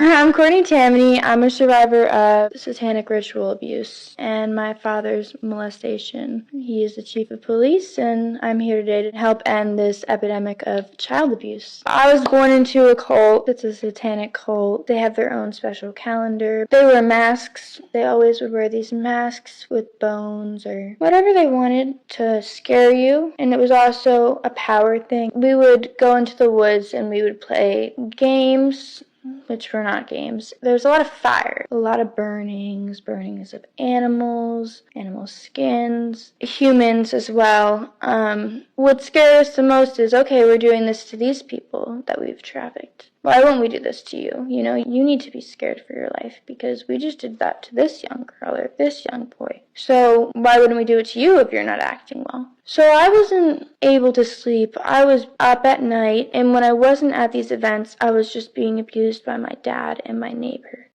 I'm Courtney Tammany. I'm a survivor of satanic ritual abuse and my father's molestation. He is the chief of police, and I'm here today to help end this epidemic of child abuse. I was born into a cult. It's a satanic cult. They have their own special calendar. They wear masks. They always would wear these masks with bones or whatever they wanted to scare you. And it was also a power thing. We would go into the woods and we would play games, which were not games. There's a lot of fire, a lot of burnings of animals, animal skins, humans as well. What scares us the most is, okay, we're doing this to these people that we've trafficked. Why won't we do this to you? You know, you need to be scared for your life because we just did that to this young girl or this young boy. So why wouldn't we do it to you if you're not acting well? So I wasn't able to sleep. I was up at night, and when I wasn't at these events, I was just being abused by my dad and my neighbor.